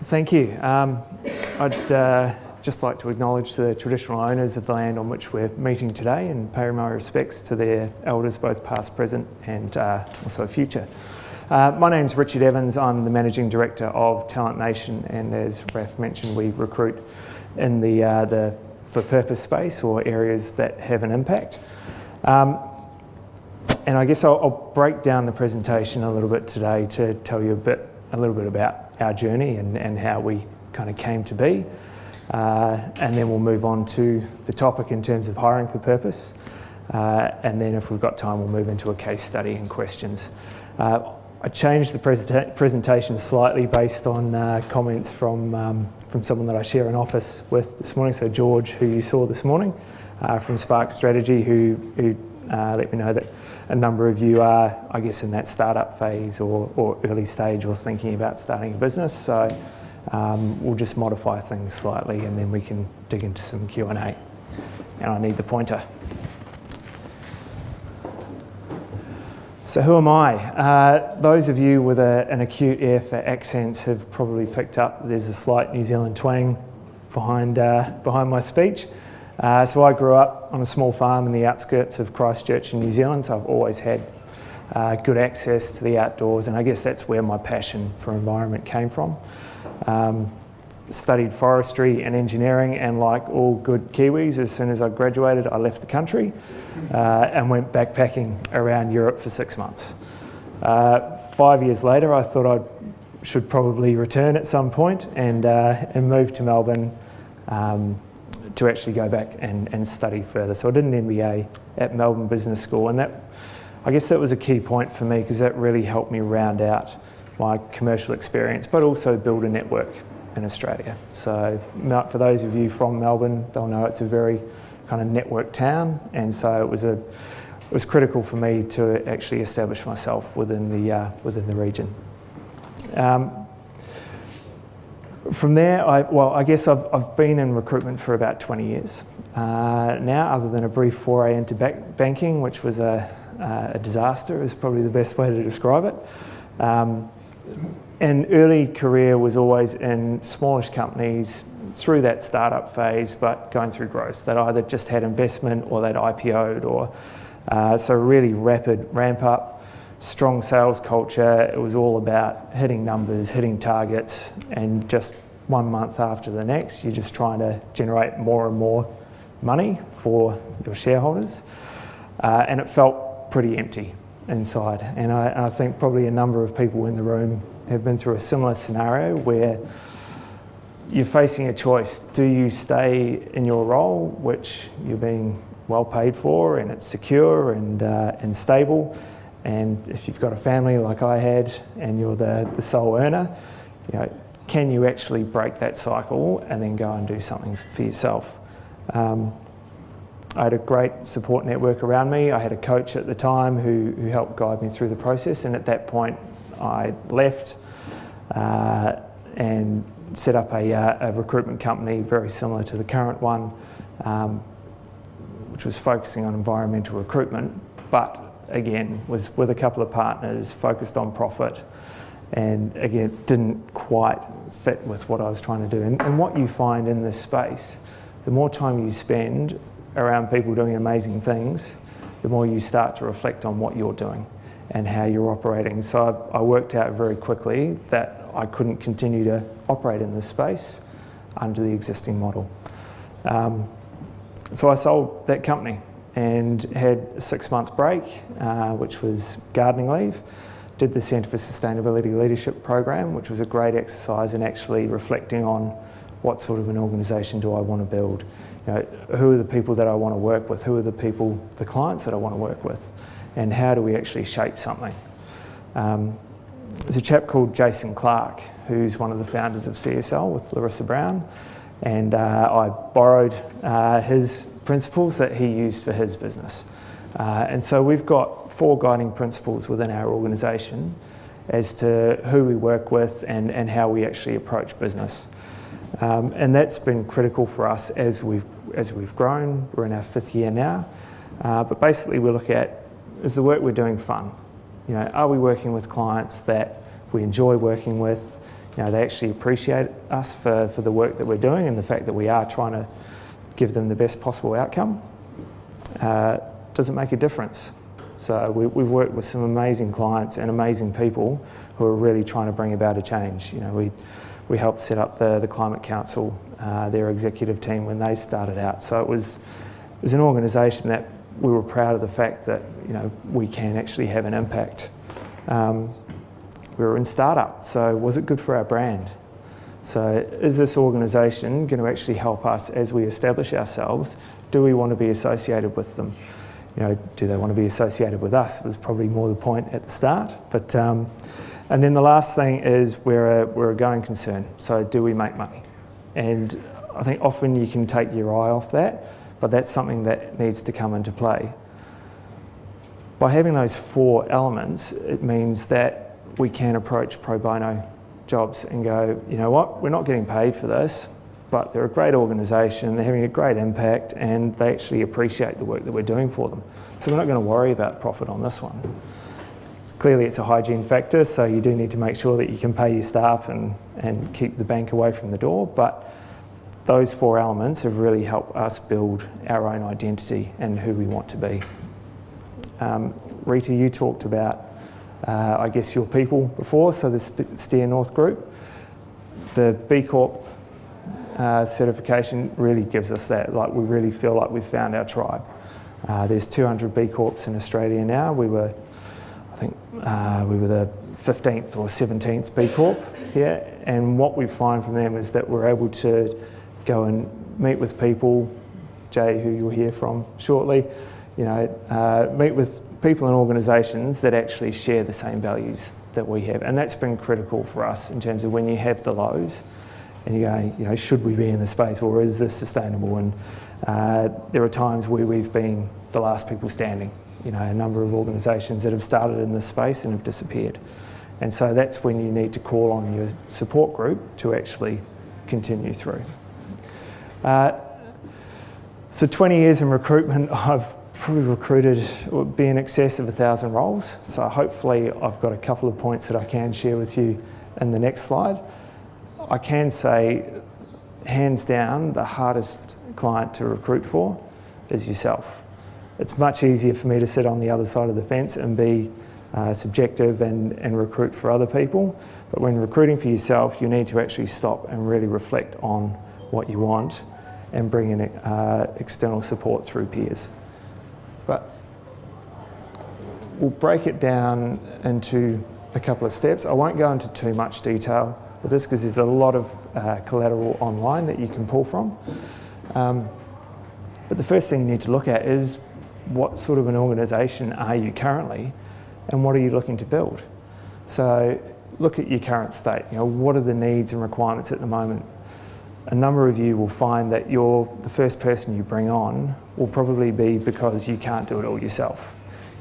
Thank you. I'd just like to acknowledge the traditional owners of the land on which we're meeting today and pay my respects to their elders, both past, present and also future. My name's Richard Evans. I'm the Managing Director of Talent Nation, and as Raf mentioned, we recruit in the for purpose space or areas that have an impact. And I guess I'll break down the presentation a little bit today to tell you a little bit about our journey and how we kind of came to be. And then we'll move on to the topic in terms of hiring for purpose. And then if we've got time, we'll move into a case study and questions. I changed the presentation slightly based on comments from someone that I share an office with this morning. So George, who you saw this morning from Spark Strategy, who let me know that a number of you are, I guess, in that startup phase or early stage or thinking about starting a business. So we'll just modify things slightly and then we can dig into some Q&A. And I need the pointer. So who am I? Those of you with an acute ear for accents have probably picked up there's a slight New Zealand twang behind my speech. So I grew up on a small farm in the outskirts of Christchurch in New Zealand, so I've always had good access to the outdoors, and I guess that's where my passion for environment came from. Studied forestry and engineering, and like all good Kiwis, as soon as I graduated, I left the country and went backpacking around Europe for 6 months. 5 years later, I thought I should probably return at some point and move to Melbourne to actually go back and study further. So I did an MBA at Melbourne Business School, and I guess that was a key point for me because that really helped me round out my commercial experience, but also build a network in Australia. So for those of you from Melbourne, they'll know it's a very kind of network town, and so it was critical for me to actually establish myself within the region. From there, I guess I've been in recruitment for about 20 years now, other than a brief foray into banking, which was a disaster, is probably the best way to describe it. An early career was always in smallish companies through that startup phase, but going through growth. That either just had investment or they'd IPO'd, or so really rapid ramp up, strong sales culture. It was all about hitting numbers, hitting targets, and just 1 month after the next, you're just trying to generate more and more money for your shareholders. And it felt pretty empty inside. And I think probably a number of people in the room have been through a similar scenario where you're facing a choice. Do you stay in your role, which you're being well paid for and it's secure and stable? And if you've got a family like I had and you're the sole earner, can you actually break that cycle and then go and do something for yourself? I had a great support network around me. I had a coach at the time who helped guide me through the process, and at that point I left and set up a recruitment company very similar to the current one, which was focusing on environmental recruitment, but again was with a couple of partners, focused on profit, and again didn't quite fit with what I was trying to do. And what you find in this space, the more time you spend around people doing amazing things, the more you start to reflect on what you're doing and how you're operating. So I worked out very quickly that I couldn't continue to operate in this space under the existing model. So I sold that company and had a 6-month break, which was gardening leave. Did the Centre for Sustainability Leadership program, which was a great exercise in actually reflecting on what sort of an organisation do I want to build. Who are the people that I want to work with? Who are the clients that I want to work with? And how do we actually shape something? There's a chap called Jason Clark, who's one of the founders of CSL with Larissa Brown, and I borrowed his principles that he used for his business. And so we've got 4 guiding principles within our organisation as to who we work with and how we actually approach business. And that's been critical for us as we've grown. We're in our 5th year now. But basically we look at, is the work we're doing fun? Are we working with clients that we enjoy working with? they actually appreciate us for the work that we're doing and the fact that we are trying to give them the best possible outcome. Does it make a difference? So we've worked with some amazing clients and amazing people who are really trying to bring about a change. We helped set up the Climate Council, their executive team, when they started out. So it was an organisation that we were proud of the fact that we can actually have an impact. We were in startup, so was it good for our brand? So is this organisation going to actually help us as we establish ourselves? Do we want to be associated with them? Do they want to be associated with us? Was probably more the point at the start. But and then the last thing is we're a going concern. So do we make money? And I think often you can take your eye off that, but that's something that needs to come into play. By having those 4 elements, it means that we can approach pro bono jobs and go, you know what, we're not getting paid for this, but they're a great organisation, they're having a great impact, and they actually appreciate the work that we're doing for them. So we're not going to worry about profit on this one. Clearly it's a hygiene factor, so you do need to make sure that you can pay your staff and keep the bank away from the door, but those 4 elements have really helped us build our own identity and who we want to be. Rita, you talked about I guess your people before, so the Steer North Group. The B Corp certification really gives us that, we really feel like we've found our tribe. There's 200 B Corps in Australia now. I think we were the 15th or 17th B Corp here, and what we find from them is that we're able to go and meet with people, Jay, who you'll hear from shortly, meet with people and organisations that actually share the same values that we have. And that's been critical for us in terms of when you have the lows and you go, should we be in the space or is this sustainable? And there are times where we've been the last people standing, a number of organisations that have started in this space and have disappeared. And so that's when you need to call on your support group to actually continue through. So 20 years in recruitment, I've probably recruited, it would be in excess of 1,000 roles. So hopefully I've got a couple of points that I can share with you in the next slide. I can say, hands down, the hardest client to recruit for is yourself. It's much easier for me to sit on the other side of the fence and be subjective and recruit for other people. But when recruiting for yourself, you need to actually stop and really reflect on what you want and bring in external support through peers. But we'll break it down into a couple of steps. I won't go into too much detail with this because there's a lot of collateral online that you can pull from. But the first thing you need to look at is what sort of an organisation are you currently and what are you looking to build? So look at your current state. What are the needs and requirements at the moment? A number of you will find that the first person you bring on will probably be because you can't do it all yourself.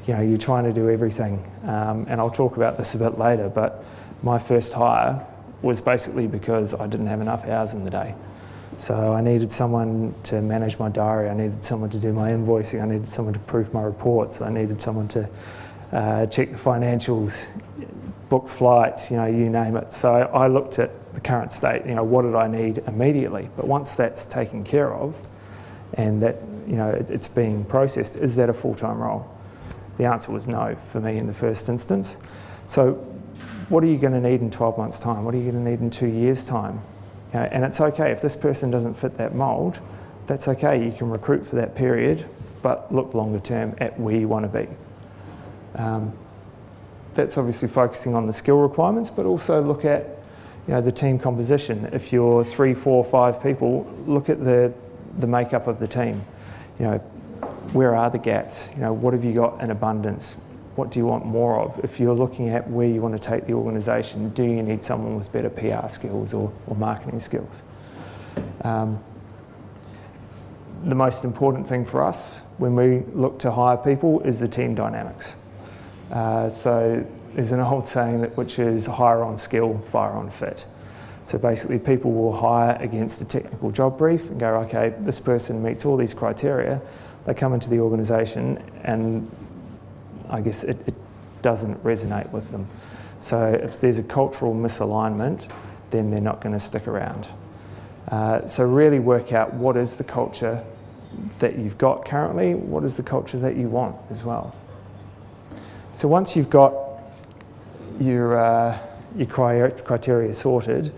You're trying to do everything. And I'll talk about this a bit later, but my first hire was basically because I didn't have enough hours in the day. So I needed someone to manage my diary, I needed someone to do my invoicing, I needed someone to proof my reports, I needed someone to check the financials, book flights, you name it. So I looked at the current state, what did I need immediately? But once that's taken care of and that, it's being processed, is that a full-time role? The answer was no for me in the first instance. So what are you going to need in 12 months' time? What are you going to need in 2 years' time? And it's okay if this person doesn't fit that mould, that's okay. You can recruit for that period, but look longer term at where you want to be. That's obviously focusing on the skill requirements, but also look at the team composition. If you're 3, 4, 5 people, look at the makeup of the team. Where are the gaps? What have you got in abundance? What do you want more of? If you're looking at where you want to take the organisation, do you need someone with better PR skills or marketing skills? The most important thing for us when we look to hire people is the team dynamics. So there's an old saying which is hire on skill, fire on fit. So basically people will hire against a technical job brief and go, okay, this person meets all these criteria. They come into the organisation and I guess it doesn't resonate with them. So if there's a cultural misalignment, then they're not going to stick around. So really work out what is the culture that you've got currently, what is the culture that you want as well. So once you've got your criteria sorted,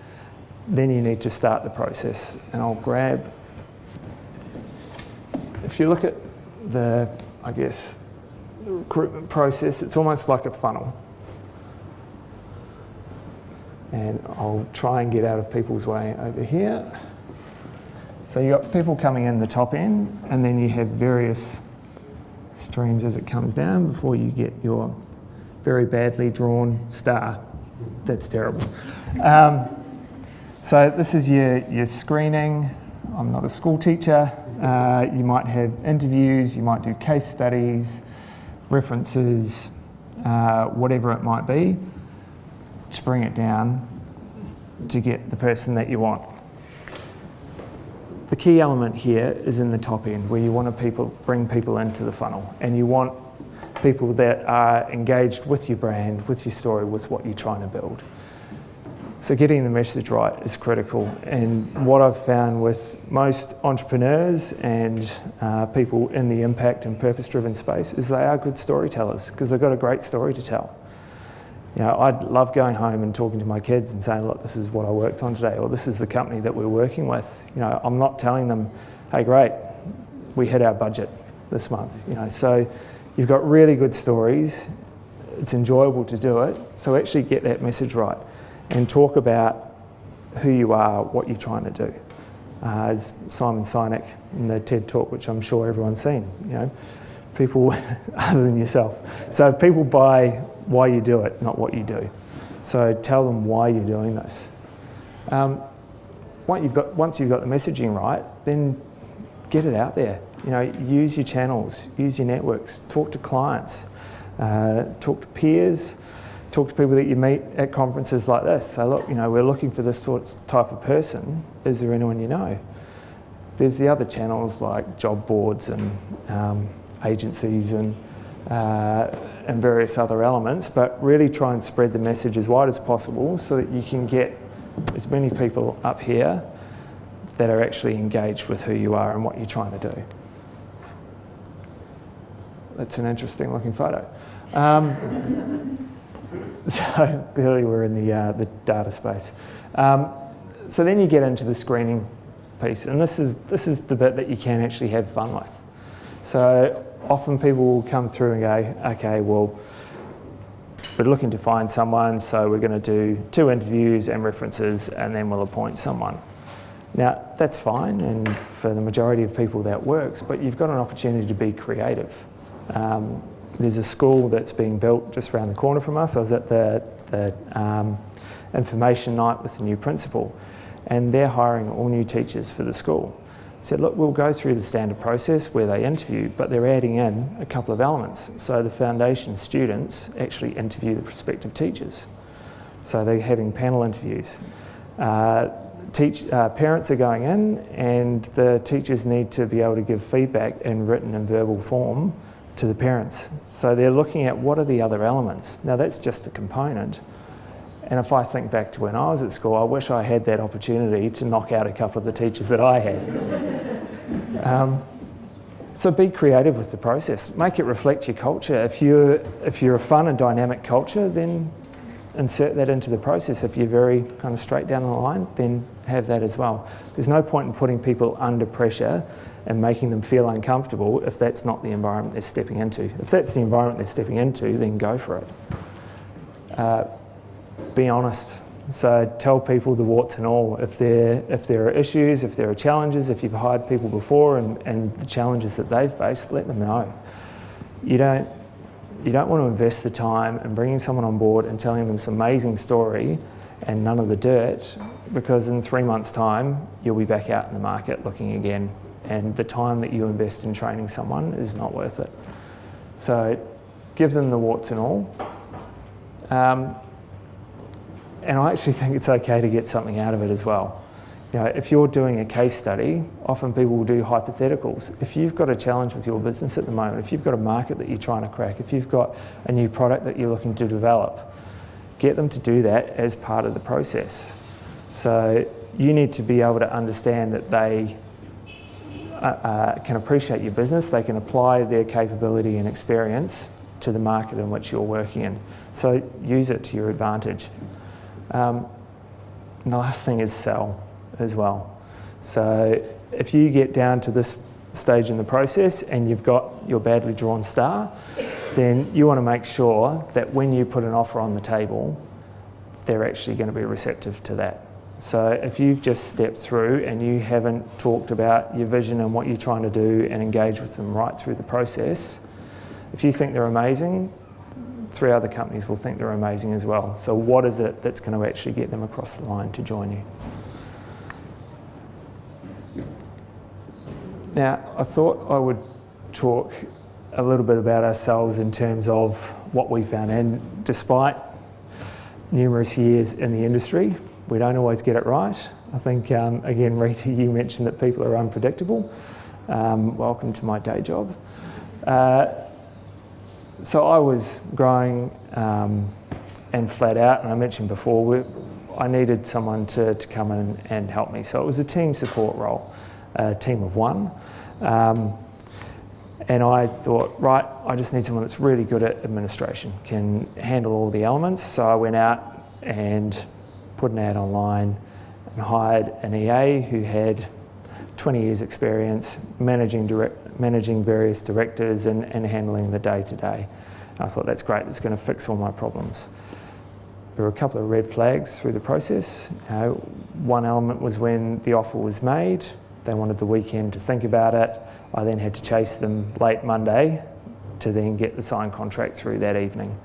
then you need to start the process. And I'll grab, if you look at the recruitment process, it's almost like a funnel. And I'll try and get out of people's way over here. So you've got people coming in the top end, and then you have various streams as it comes down before you get your very badly drawn star. That's terrible. So this is your screening. I'm not a school teacher. You might have interviews, you might do case studies, references, whatever it might be, to bring it down to get the person that you want. The key element here is in the top end, where you want to bring people into the funnel, and you want people that are engaged with your brand, with your story, with what you're trying to build. So getting the message right is critical, and what I've found with most entrepreneurs and people in the impact and purpose-driven space is they are good storytellers, because they've got a great story to tell. You know, I'd love going home and talking to my kids and saying, look, this is what I worked on today, or this is the company that we're working with. You know, I'm not telling them, hey, great, we hit our budget this month. You know, so you've got really good stories. It's enjoyable to do it. So actually get that message right and talk about who you are, what you're trying to do. As Simon Sinek in the TED Talk, which I'm sure everyone's seen, you know, people other than yourself. So people buy why you do it, not what you do. So tell them why you're doing this. Once you've got the messaging right, then get it out there. You know, use your channels, use your networks, talk to clients, talk to peers, talk to people that you meet at conferences like this. Say, look, you know, we're looking for this type of person. Is there anyone you know? There's the other channels like job boards and agencies and various other elements, but really try and spread the message as wide as possible so that you can get as many people up here that are actually engaged with who you are and what you're trying to do. That's an interesting looking photo. So clearly we're in the data space. So then you get into the screening piece, and this is the bit that you can actually have fun with. So often people will come through and go, okay, well, we're looking to find someone, so we're going to do 2 interviews and references, and then we'll appoint someone. Now, that's fine, and for the majority of people that works, but you've got an opportunity to be creative. There's a school that's being built just around the corner from us. I was at the information night with the new principal, and they're hiring all new teachers for the school. I said, look, we'll go through the standard process where they interview, but they're adding in a couple of elements. So the foundation students actually interview the prospective teachers. So they're having panel interviews. Parents are going in, and the teachers need to be able to give feedback in written and verbal form to the parents. So they're looking at what are the other elements. Now that's just a component. And if I think back to when I was at school, I wish I had that opportunity to knock out a couple of the teachers that I had. So be creative with the process. Make it reflect your culture. If you're a fun and dynamic culture, then insert that into the process. If you're very kind of straight down the line, then have that as well. There's no point in putting people under pressure and making them feel uncomfortable if that's not the environment they're stepping into. If that's the environment they're stepping into, then go for it. Be honest. So tell people the warts and all. If there are issues, if there are challenges, if you've hired people before and the challenges that they've faced, let them know. You don't want to invest the time in bringing someone on board and telling them this amazing story and none of the dirt, because in 3 months' time, you'll be back out in the market looking again, and the time that you invest in training someone is not worth it. So give them the warts and all. And I actually think it's okay to get something out of it as well. You know, if you're doing a case study, often people will do hypotheticals. If you've got a challenge with your business at the moment, if you've got a market that you're trying to crack, if you've got a new product that you're looking to develop, get them to do that as part of the process. So you need to be able to understand that they can appreciate your business, they can apply their capability and experience to the market in which you're working in. So use it to your advantage. And the last thing is sell as well. So if you get down to this stage in the process and you've got your badly drawn star, then you want to make sure that when you put an offer on the table, they're actually going to be receptive to that. So if you've just stepped through and you haven't talked about your vision and what you're trying to do and engage with them right through the process, if you think they're amazing, 3 other companies will think they're amazing as well. So what is it that's going to actually get them across the line to join you? Now, I thought I would talk a little bit about ourselves in terms of what we found. And despite numerous years in the industry, we don't always get it right. I think, again, Rita, you mentioned that people are unpredictable. Welcome to my day job. So I was growing and flat out, and I mentioned before, I needed someone to come in and help me. So it was a team support role, a team of 1. And I thought, right, I just need someone that's really good at administration, can handle all the elements. So I went out and put an ad online and hired an EA who had 20 years experience managing various directors and handling the day-to-day. And I thought, that's great, that's going to fix all my problems. There were a couple of red flags through the process. One element was when the offer was made, they wanted the weekend to think about it. I then had to chase them late Monday to then get the signed contract through that evening.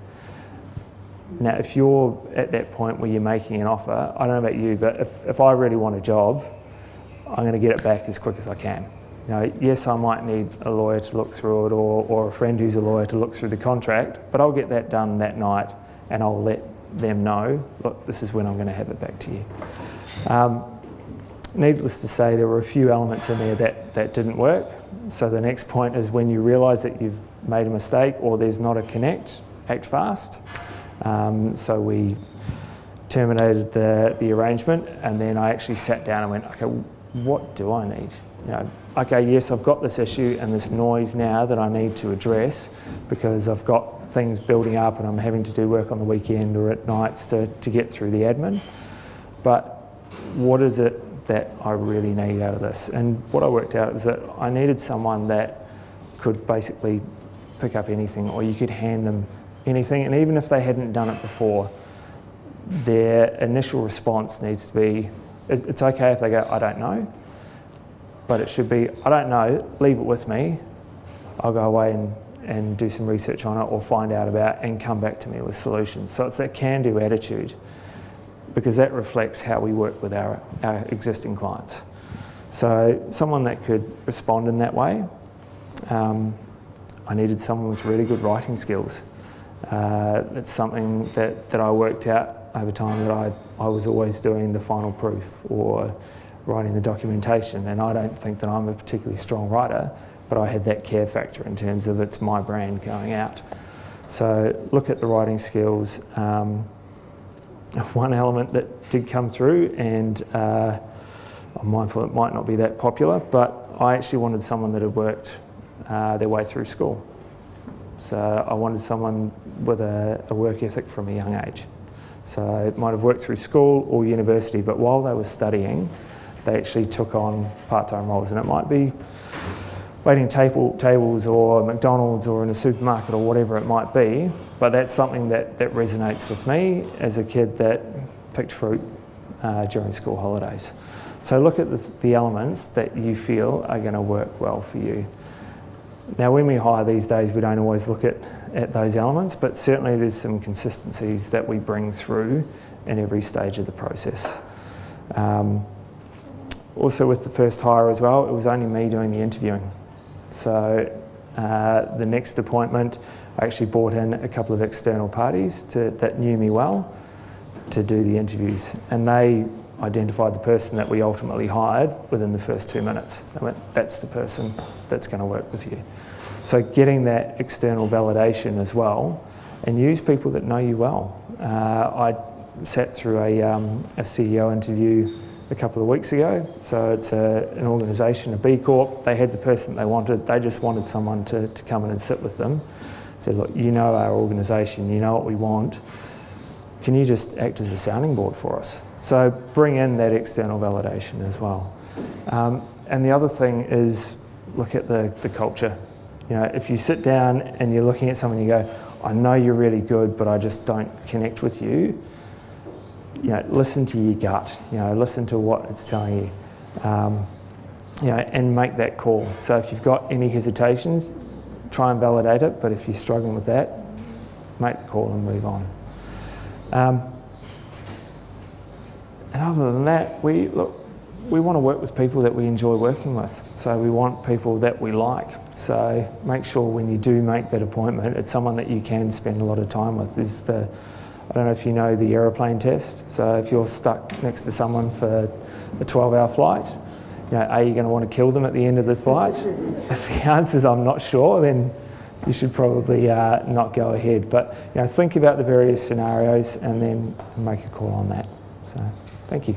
Now, if you're at that point where you're making an offer, I don't know about you, but if I really want a job, I'm going to get it back as quick as I can. Yes, I might need a lawyer to look through it or a friend who's a lawyer to look through the contract, but I'll get that done that night and I'll let them know, look, this is when I'm going to have it back to you. Needless to say, there were a few elements in there that didn't work. So the next point is when you realise that you've made a mistake or there's not a connect, act fast. So we terminated the arrangement, and then I actually sat down and went, okay, what do I need? Okay, yes, I've got this issue and this noise now that I need to address because I've got things building up and I'm having to do work on the weekend or at nights to get through the admin. But what is it that I really need out of this? And what I worked out is that I needed someone that could basically pick up anything, or you could hand them anything, and even if they hadn't done it before, their initial response needs to be, it's okay if they go, I don't know, but it should be, I don't know, leave it with me, I'll go away and do some research on it or find out about and come back to me with solutions. So it's that can-do attitude, because that reflects how we work with our existing clients. So someone that could respond in that way. I needed someone with really good writing skills. It's something that I worked out over time, that I was always doing the final proof or writing the documentation, and I don't think that I'm a particularly strong writer, but I had that care factor in terms of it's my brand going out. So look at the writing skills. One element that did come through, and I'm mindful it might not be that popular, but I actually wanted someone that had worked their way through school. So I wanted someone with a work ethic from a young age. So it might have worked through school or university, but while they were studying, they actually took on part-time roles, and it might be waiting tables or McDonald's or in a supermarket or whatever it might be, but that's something that resonates with me as a kid that picked fruit during school holidays. So look at the elements that you feel are going to work well for you. Now, when we hire these days, we don't always look at those elements, but certainly there's some consistencies that we bring through in every stage of the process. Also with the first hire as well, it was only me doing the interviewing. So the next appointment, I actually brought in a couple of external parties that knew me well to do the interviews, and they identified the person that we ultimately hired within the first 2 minutes. They went, that's the person that's going to work with you. So getting that external validation as well, and use people that know you well. sat through a CEO interview a couple of weeks ago. So it's an organisation, a B Corp. They had the person they wanted. They just wanted someone to come in and sit with them. Said, look, you know our organisation, you know what we want. Can you just act as a sounding board for us? So bring in that external validation as well. And the other thing is look at the culture. You know, if you sit down and you're looking at someone and you go, I know you're really good, but I just don't connect with you. You know, listen to your gut. You know, listen to what it's telling you. You know, and make that call. So if you've got any hesitations, try and validate it. But if you're struggling with that, make the call and move on. And other than that, we want to work with people that we enjoy working with. So we want people that we like. So make sure when you do make that appointment, it's someone that you can spend a lot of time with. I don't know if you know the aeroplane test. So if you're stuck next to someone for a 12-hour flight, you know, are you going to want to kill them at the end of the flight? If the answer is I'm not sure, then you should probably not go ahead. But you know, think about the various scenarios and then make a call on that. So thank you.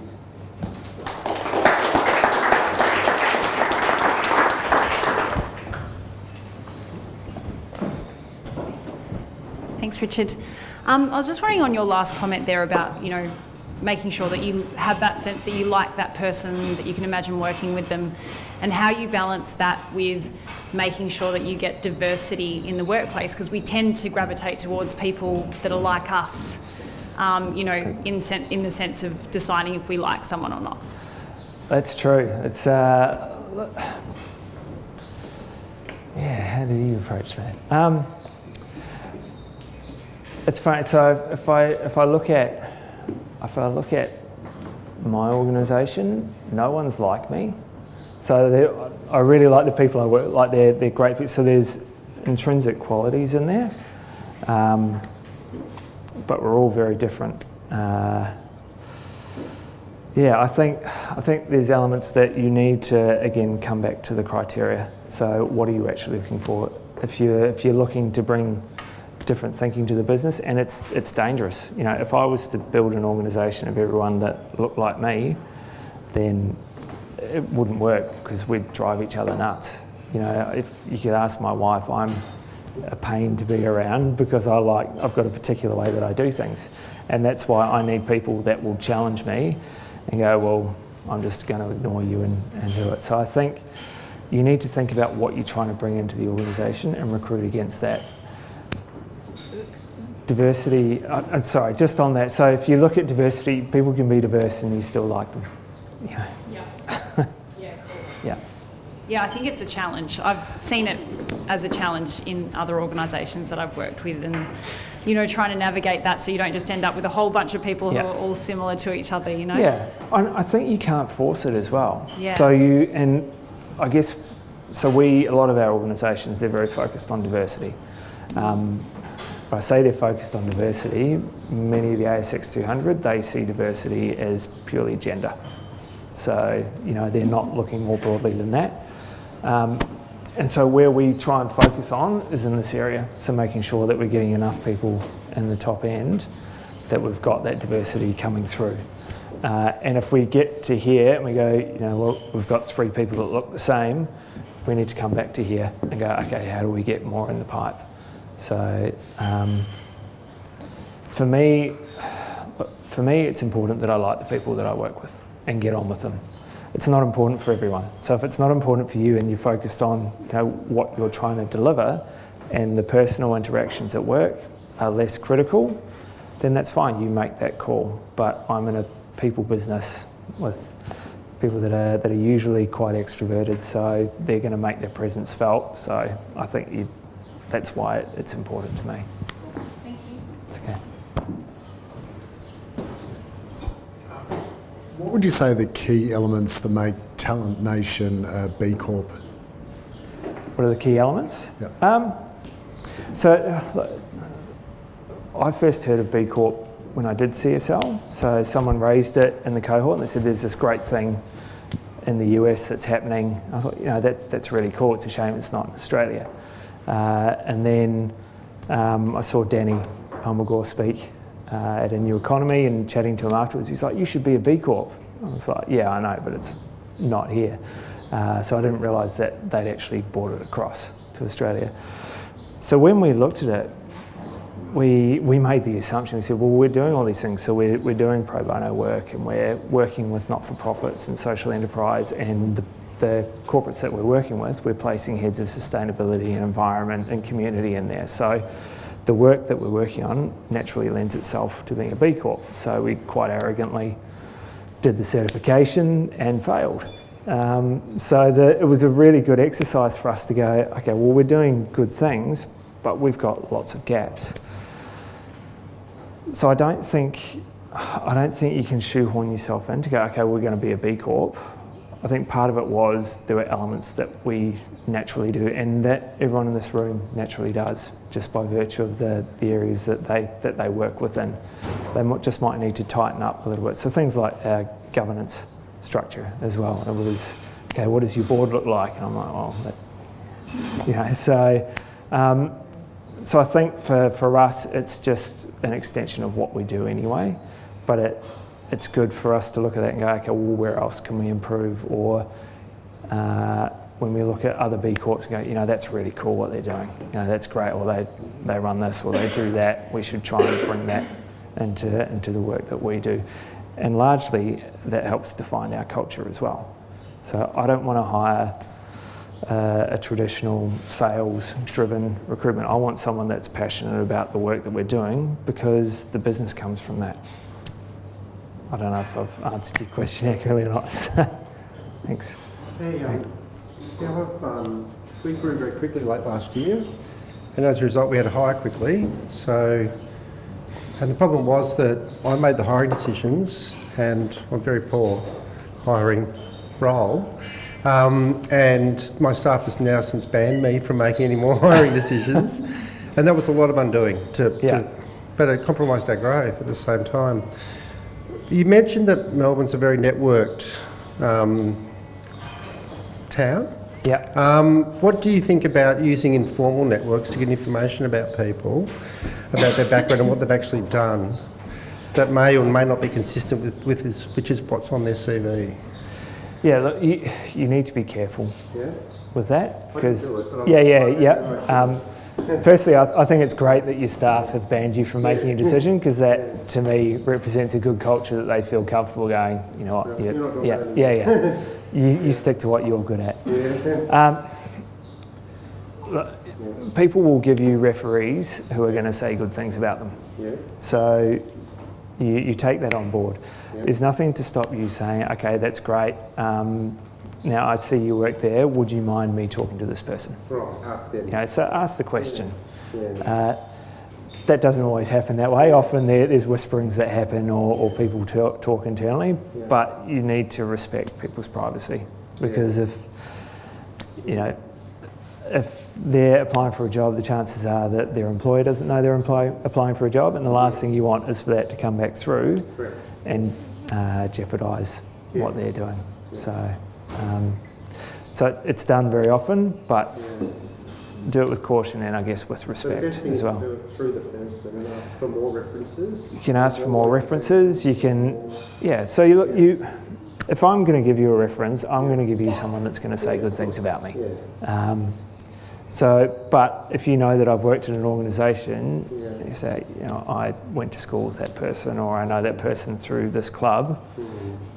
Thanks, Richard. I was just wondering on your last comment there about, you know, making sure that you have that sense that you like that person, that you can imagine working with them, and how you balance that with making sure that you get diversity in the workplace, because we tend to gravitate towards people that are like us, you know, in the sense of deciding if we like someone or not. That's true. It's yeah. How did you approach that? It's funny. So if I look at my organisation, no one's like me. So I really like the people I work. Like they're great people. So there's intrinsic qualities in there, but we're all very different. Yeah, I think there's elements that you need to again come back to the criteria. So what are you actually looking for? If you're looking to bring different thinking to the business, and it's dangerous. You know, if I was to build an organisation of everyone that looked like me, then it wouldn't work because we'd drive each other nuts. You know, if you could ask my wife, I'm a pain to be around because I've got a particular way that I do things, and that's why I need people that will challenge me and go, well, I'm just going to ignore you and do it. So I think you need to think about what you're trying to bring into the organisation and recruit against that. Diversity, sorry, just on that. So if you look at diversity, people can be diverse and you still like them. Yeah. Yeah. Yeah, cool. Yeah. Yeah, I think it's a challenge. I've seen it as a challenge in other organisations that I've worked with, and you know, trying to navigate that so you don't just end up with a whole bunch of people who are all similar to each other, you know? Yeah, I think you can't force it as well. Yeah. So I guess, a lot of our organisations, they're very focused on diversity. I say they're focused on diversity, many of the ASX 200, they see diversity as purely gender. So, you know, they're not looking more broadly than that. And so where we try and focus on is in this area. So making sure that we're getting enough people in the top end that we've got that diversity coming through. And if we get to here and we go, you know, well, we've got 3 people that look the same, we need to come back to here and go, okay, how do we get more in the pipe? So for me, it's important that I like the people that I work with and get on with them. It's not important for everyone. So if it's not important for you and you're focused on, you know, what you're trying to deliver and the personal interactions at work are less critical, then that's fine, you make that call. But I'm in a people business with people that are usually quite extroverted, so they're going to make their presence felt. So I think that's why it's important to me. Thank you. It's okay. What would you say are the key elements that make Talent Nation a B Corp? What are the key elements? Yep. So I first heard of B Corp when I did CSL. So someone raised it in the cohort and they said there's this great thing in the US that's happening. I thought, you know, that's really cool. It's a shame it's not in Australia. And then I saw Danny Almagor speak at a new economy and chatting to him afterwards, he's like, "You should be a B Corp." I was like, "Yeah, I know, but it's not here." So I didn't realise that they'd actually brought it across to Australia. So when we looked at it, we made the assumption, we said, well, we're doing all these things, so we're doing pro bono work and we're working with not-for-profits and social enterprise, and the corporates that we're working with, we're placing heads of sustainability and environment and community in there. So the work that we're working on naturally lends itself to being a B Corp. So we quite arrogantly did the certification and failed. It was a really good exercise for us to go, okay, well, we're doing good things, but we've got lots of gaps. So I don't think you can shoehorn yourself in to go, okay, we're going to be a B Corp. I think part of it was there were elements that we naturally do and that everyone in this room naturally does, just by virtue of the areas that they work within. They just might need to tighten up a little bit. So things like our governance structure as well. It was, okay, what does your board look like? And I'm like, so I think for us, it's just an extension of what we do anyway, but it's good for us to look at that and go, okay, well, where else can we improve? Or when we look at other B Corps and go, that's really cool what they're doing. That's great, or they run this, or they do that. We should try and bring that into the work that we do. And largely, that helps define our culture as well. So I don't want to hire a traditional sales-driven recruitment. I want someone that's passionate about the work that we're doing because the business comes from that. I don't know if I've answered your question accurately or not. Thanks. Hey, we grew very quickly late last year, and as a result, we had to hire quickly. And the problem was that I made the hiring decisions, and I'm very poor hiring role. And my staff has now since banned me from making any more hiring decisions, and that was a lot of undoing. But it compromised our growth at the same time. You mentioned that Melbourne's a very networked town. Yeah. What do you think about using informal networks to get information about people, about their background and what they've actually done, that may or may not be consistent with this, which is what's on their CV? Yeah, look, you need to be careful with that because firstly, I think it's great that your staff have banned you from making a decision because that, to me, represents a good culture that they feel comfortable going, you know what, you stick to what you're good at. Look, people will give you referees who are going to say good things about them. So you take that on board. There's nothing to stop you saying, okay, that's great. Now I see you work there. Would you mind me talking to this person? Right, ask them. So ask the question. That doesn't always happen that way. Often there's whisperings that happen or people talk internally, but you need to respect people's privacy because if they're applying for a job, the chances are that their employer doesn't know they're applying for a job, and the last thing you want is for that to come back through and jeopardise what they're doing. So it's done very often, but do it with caution and I guess with respect as well. Do it through the person and ask for more references. You can ask for more references. You can, So if I'm going to give you a reference, I'm going to give you someone that's going to say good things about me. But if you know that I've worked in an organisation, you say, I went to school with that person, or I know that person through this club.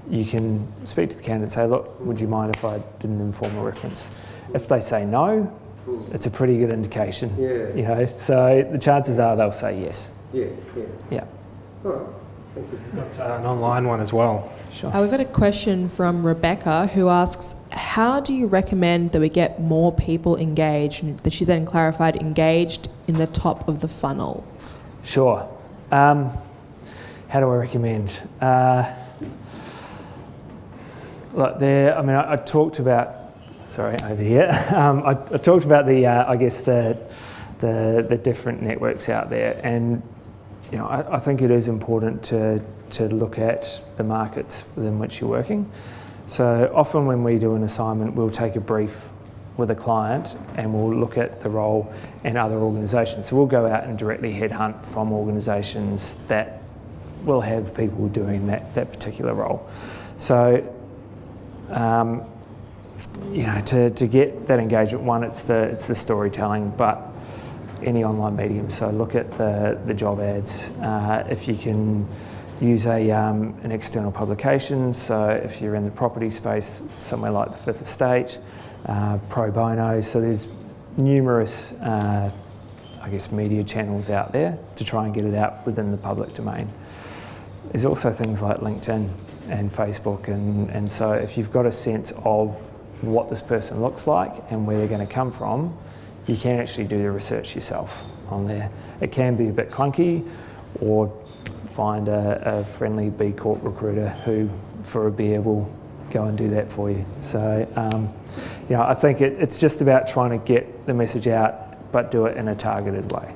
You can speak to the candidate and say, look, would you mind if I did an informal reference? If they say no, it's a pretty good indication. So the chances are they'll say yes. Yeah. All right. Thank you. Got an online one as well. Sure. We've got a question from Rebecca who asks, how do you recommend that we get more people engaged? And she's then clarified, engaged in the top of the funnel. Sure. How do I recommend? I talked about. Sorry, over here. I talked about the different networks out there, and I think it is important to look at the markets within which you're working. So often when we do an assignment, we'll take a brief with a client and we'll look at the role and other organisations. So we'll go out and directly headhunt from organisations that will have people doing that particular role. So, to get that engagement, one, it's the storytelling, but any online medium. So look at the job ads. If you can use an external publication, so if you're in the property space, somewhere like the Fifth Estate, Pro Bono, so there's numerous, media channels out there to try and get it out within the public domain. There's also things like LinkedIn and Facebook, and so if you've got a sense of what this person looks like and where they're going to come from, you can actually do the research yourself on there. It can be a bit clunky, or find a friendly B Corp recruiter who, for a beer, will go and do that for you. So, I think it's just about trying to get the message out, but do it in a targeted way.